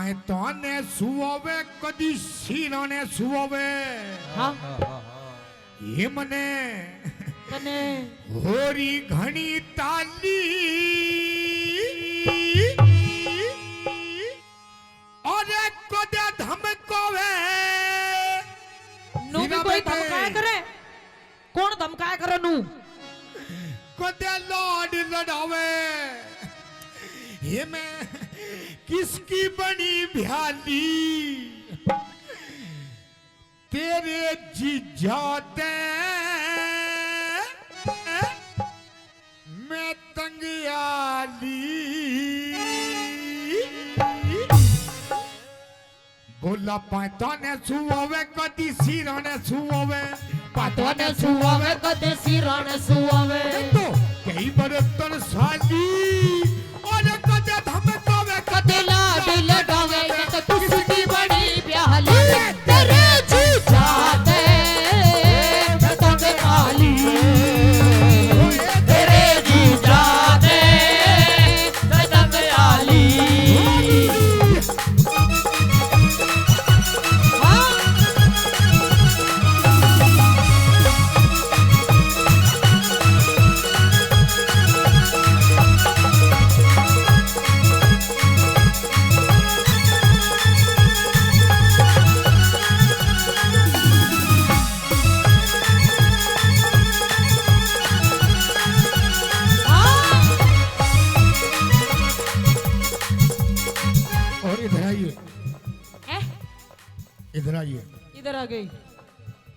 પાયતોને સુવે કદી શીરોને સુવે હા એ મને તને હોરી ઘણી તાલી અરે કદે ધમકોવે નું भी कोई धमकाया करे कौन धमकाया करे નું कदे लौट लड़ावे ये मैं किसकी बनी भ्याली तेरे जीजाते मैं तंगियाली बोला पातोने सुवे कदी सिरोने सुवे પાતોને સુવાવે કદે શિરાને સુવાવે तो कई बरतन साली और कदे धमकावे કદે લાડ લડાવે કે તુસકી બડી પ્યાલી તેરે જી જાતે તંગ આલી તેરે જી જાતે તંગ આલી और इधर आइए इधर आइए इधर आ गई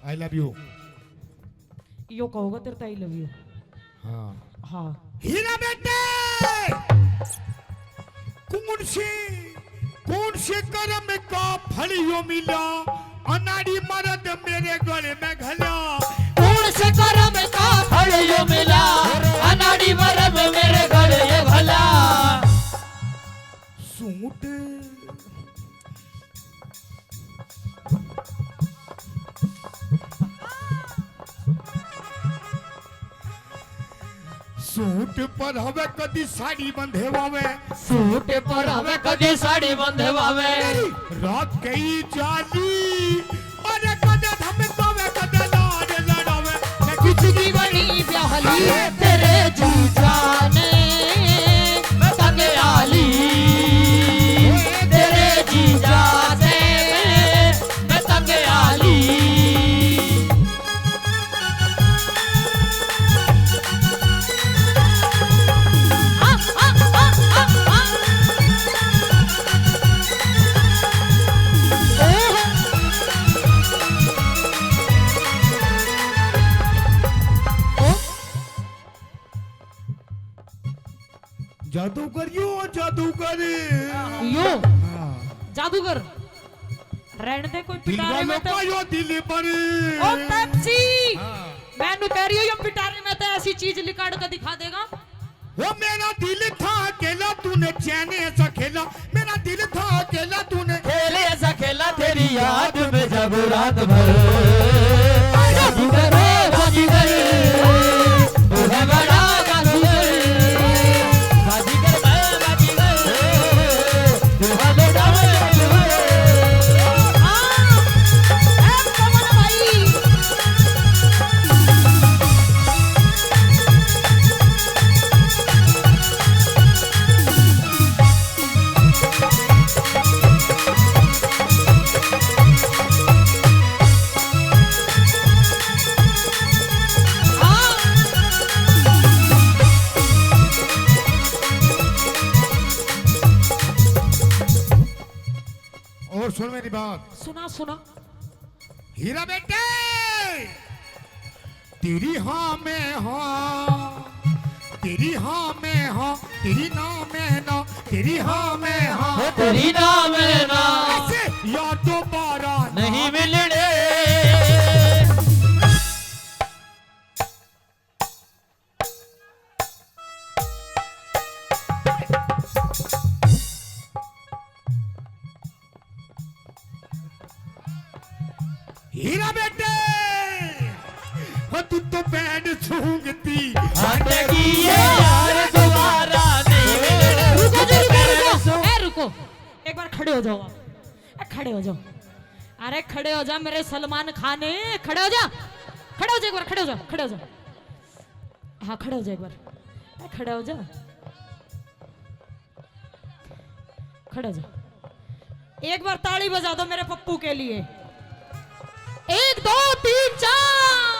आई लव यू यो कहोगा तेरे आई लव यू हाँ हाँ हीरा बेटे कौन से कर्म का फल यो मिला अनाड़ी मर्द मेरे गले में घला कौन से कर्म का फल यो मिला अनाड़ी मरब मेरे गले ये भला सूट सूट पर हवे कदी साड़ी बंधेवावे सूट पर हवे कदी साड़ी बंधवावे रात कई जाली अरे कदे धमकावे कदे लाड लड़ावे किसकी बड़ी प्याली तेरे जीजा ने मैं तंग आली तेरे जीजा से मैं तंग आली जादूगर यो जादूगर यो हाँ। जादूगर रहने दे कोई दिल पिटारे वालों में तो का यो दिल पर ओ पेप्सी हाँ। मैं नु कह रही हूं ये पिटारे में तो ऐसी चीज लिकाड़ कर दिखा देगा वो मेरा दिल था अकेला तूने चैन ऐसा खेला मेरा दिल था अकेला तूने खेले ऐसा खेला तेरी याद में जब रात भर जादूगर बाजीगर तू है बड़ा जादूगर बाजीगर बाजीगर तू है बड़ा जादूगर हां ए कमल भाई और सुन मेरी बात सुना सुना हीरा बेटे तेरी हाँ में हाँ तेरी हाँ में हाँ तेरी ना में ना तेरी हाँ में हाँ तेरी नाम है ना ऐसे यार दोबारा नहीं मिलने हीरा बेटे हो तू तो बैंड सूंघती हटेगी ये यार दोबारा नहीं मिलने रुको जी रुको रुको ए रुको एक बार खड़े हो हो जाओ आप। खड़े हो जाओ, अरे खड़े हो जा मेरे सलमान खान, खड़े हो जा, खड़े हो जा एक बार, खड़े हो जा, खड़े हो जा, हाँ खड़े हो जा एक बार, खड़े हो जा, खड़े हो जा। एक बार ताली बजा दो मेरे पप्पू के लिए। 1 2 3 4।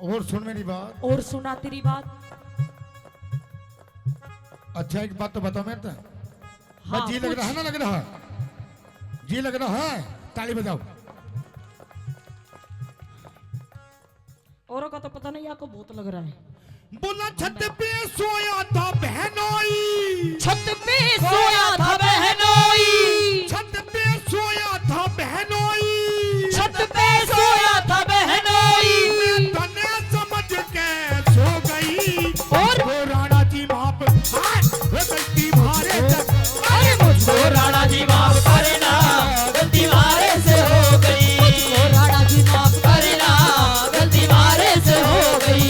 और सुन मेरी बात। और सुना तेरी बात। अच्छा एक बात तो बताओ मेरे तो। हाँ, जी लग रहा है ना, लग रहा है, जी लग रहा है, ताली बजाओ। औरों का तो पता नहीं, आपको बहुत लग रहा है। बोला छत पे सोया था बहनोई, छत पे सोया था बहनोई, छत पे सोया था बहनोई, छत पे सोया था बहनोई, मैं तने समझ के सो गई। और वो राणा जी माप वो गलती मारे अरे मुझको राणा जी माफ करना, गलती मारे से हो गई। मुझको राणा जी माफ करना, गलती मारे से हो गई।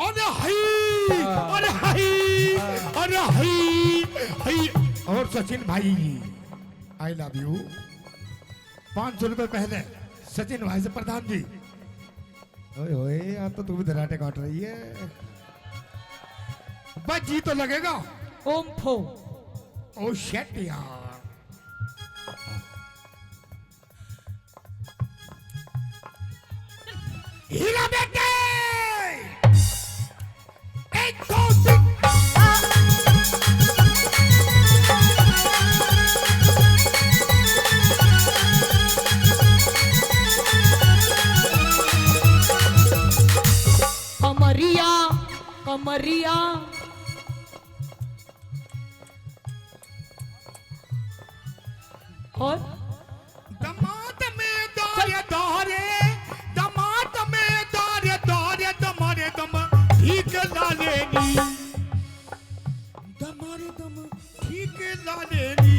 अरे हाय, अरे हाय, अरे हाय, हाय। और सचिन भाई आई लव यू। 500 रुपए पहले सचिन भाई से प्रधान जी। ओए ओए आप तो तू भी धराटे काट रही है। बस जी तो लगेगा। ओम फो। ओ शेट यार। हीरा बेटे 1 2 3। कमरिया कमरिया और दमाद में दौरे दौरे, दमाद में दौरे दौरे, दमारे दम ठीक ला लेनी, दमारे दम ठीक ला लेनी।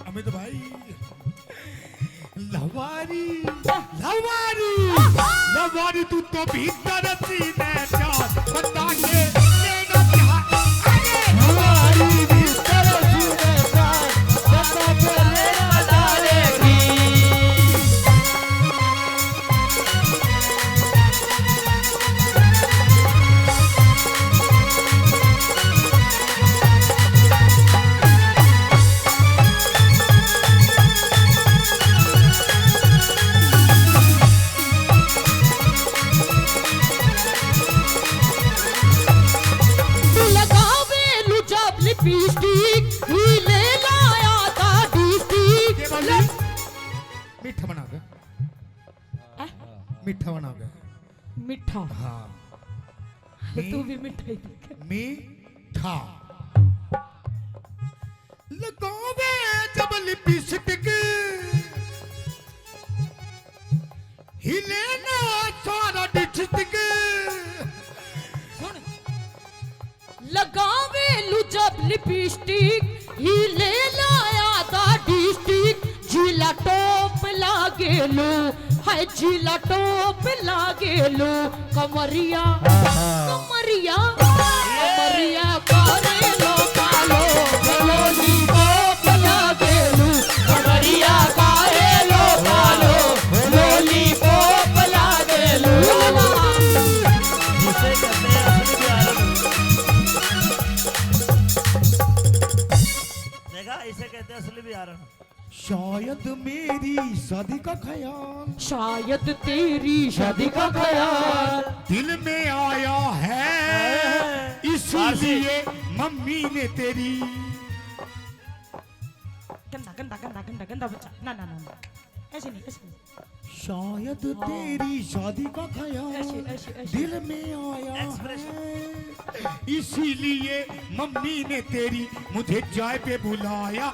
अमित भाई लवारी लवारी लवारी, तू तो भीतर सीने चार बता के लेना चाह। अरे हमारी भीतर सीने चार बता के लेना डालेगी। मीठा बना दे, मीठा बना दे। मिठा, हाँ तू भी मिठाई देख। मीठा लगावे जब लिपस्टिक, हिले ना सारा डिस्ट्रिक्ट। लगावे लू जब लिपस्टिक, हिले लाया था डिस्ट्रिक्ट। जिला टॉप लागेलू है, जिला टॉप लागेलू। कमरिया कमरिया कमरिया करे लो कालो, लॉलीपॉप लागेलू। कमरिया कारे लो कालो, लॉलीपॉप लागेलू। जिसे कहते हैं असली प्यार। देखा, इसे कहते हैं असली प्यार। शायद मेरी शादी का ख्याल शायद तेरी शादी का ख्याल दिल में आया है, इसीलिए मम्मी ने तेरी। गंदा गंदा गंदा गंदा गंदा बच्चा, ना ना ना ना, ऐसे नहीं ऐसे नहीं। शायद तेरी शादी का ऐसे ख्याल ऐसे ऐसे। दिल में आया है, इसीलिए मम्मी ने तेरी मुझे चाय पे बुलाया।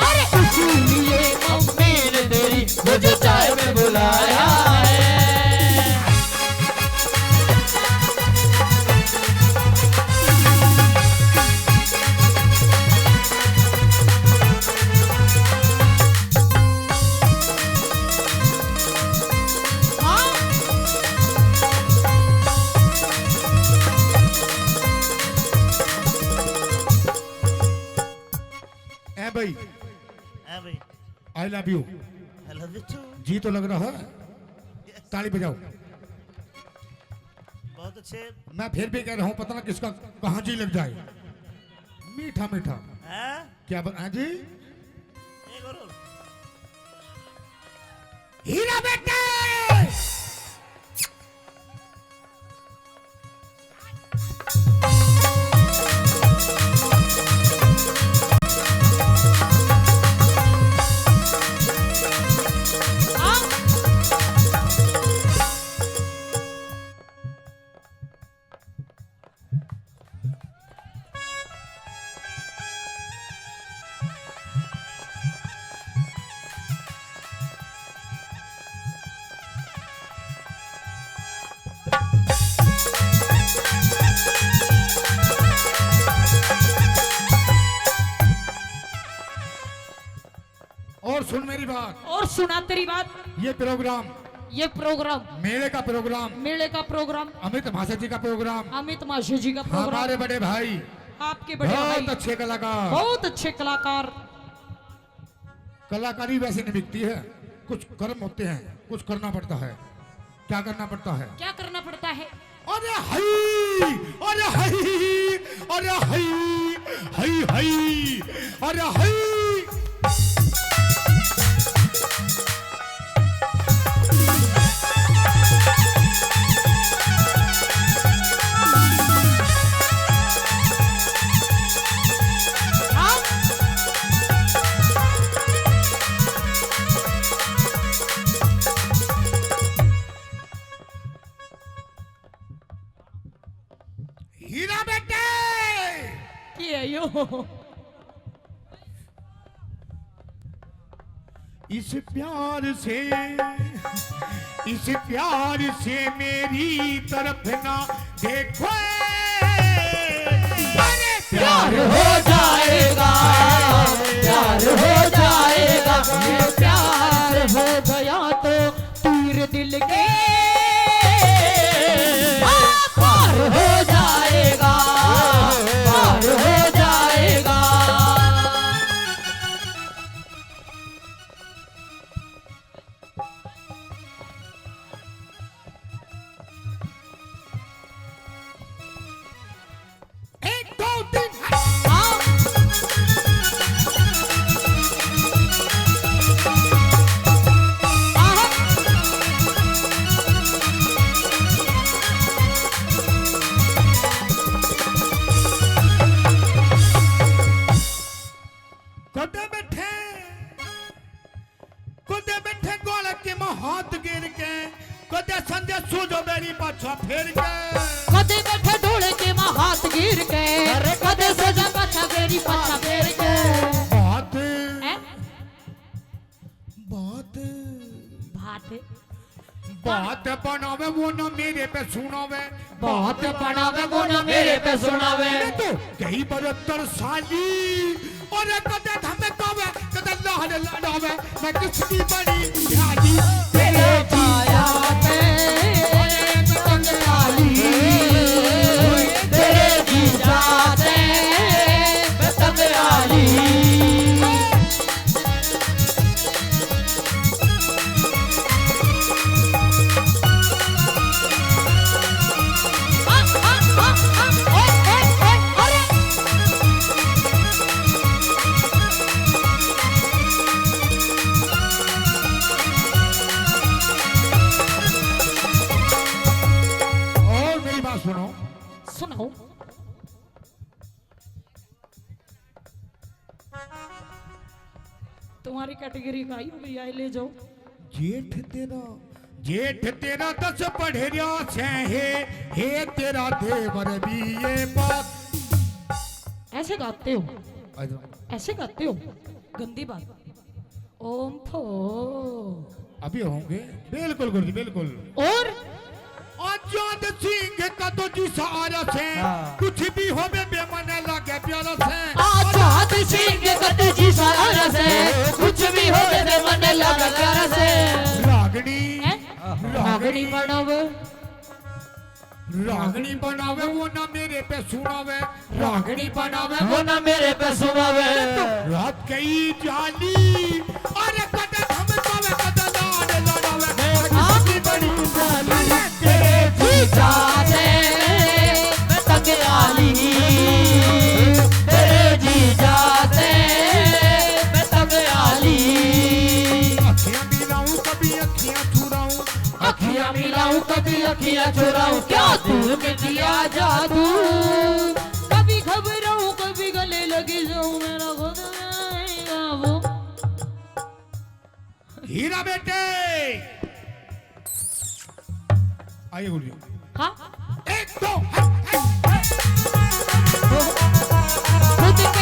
अरे इसीलिए मम्मी ने तेरी मुझे चाय में बुलाया है। भाई भाई I love you. I love you too. जी तो लग रहा है, ताली बजाओ। बहुत अच्छे। मैं फिर भी कह रहा हूँ, पता ना किसका कहाँ जी लग जाए। मीठा मीठा हैं? क्या हाँ जी। एक और। हीरा बेटे और सुन मेरी बात, और सुना तेरी बात। ये प्रोग्राम मेले का प्रोग्राम अमित भाषा जी का प्रोग्राम, अमित माशे जी का प्रोग्राम, हमारे बड़े भाई, आपके बड़े भाई बहुत अच्छे कलाकार। बहुत अच्छे कलाकार। कलाकारी वैसे नहीं बिकती है, कुछ कर्म होते हैं, कुछ करना पड़ता है। क्या करना पड़ता है? क्या करना पड़ता है? अरे हई, अरे हई, अरे हई, हई हई, अरे हई। हीरा बेटे ये यो इस प्यार से मेरी तरफ ना देखो। अरे प्यार हो जाएगा, प्यार हो जाएगा, ये प्यार हो गया तो तीर दिल के पार हो जाएगा, पार हो जाएगा। एक दो तीन कुदे बैठे गोल के हाथ गिर के, कुदे संजय सूझो मेरी पाछा फिर के, कदे बैठे ढोले के माँ हाथ गिर के, कदे सजा पाछा मेरी पाछा फेर के। बात हैं? बात बात बात बनावे वो ना मेरे पे सुनावे, बात बनावे वो ना मेरे पे सुनावे। मैं तो कई 72 साली और कदे धमकावे कदे लाहने लड़ावे, मैं किसकी बड़ी ध्यानी तेरे पाया पे पतंग डाली, तेरे जी जाते पतंग डाली। तुम्हारी कैटेगरी का ही हो भैया ले जाओ। जेठ तेरा 10 पढ़ेरिया से हे तेरा देवर भी ये बात। ऐसे गाते हो, ऐसे गाते हो, गंदी बात। ओम फो अभी होंगे बिल्कुल गुरुजी बिल्कुल। और आजाद सिंह का तो जी सहारा से कुछ भी हो बेमन लगे प्यारा से। आजाद सिंह कद जी सारा से कुछ भी हो दे मन लगा प्यारा से। रागनी रागनी बनावे, रागनी बनावे वो ना मेरे पे सुनावे। रागनी बनावे वो ना मेरे पे सुनावे। रात गई जाली अरे कदम हम पावे कदम लड़ावे। आपकी बड़ी जाली तेरे जीजा से मैं तक आली। तेरे जीजा से मैं तक आली। अखियां मिलाऊं कभी अखियां चुराऊं। अखियां मिलाऊं कभी अखियां चुराऊं। क्या तू में दिया जादू। कभी घबराऊं कभी गले लगी जाऊं मेरा खुद आएगा वो। हीरा बेटे आइए गुरुजी। हाँ एक दो खुद पे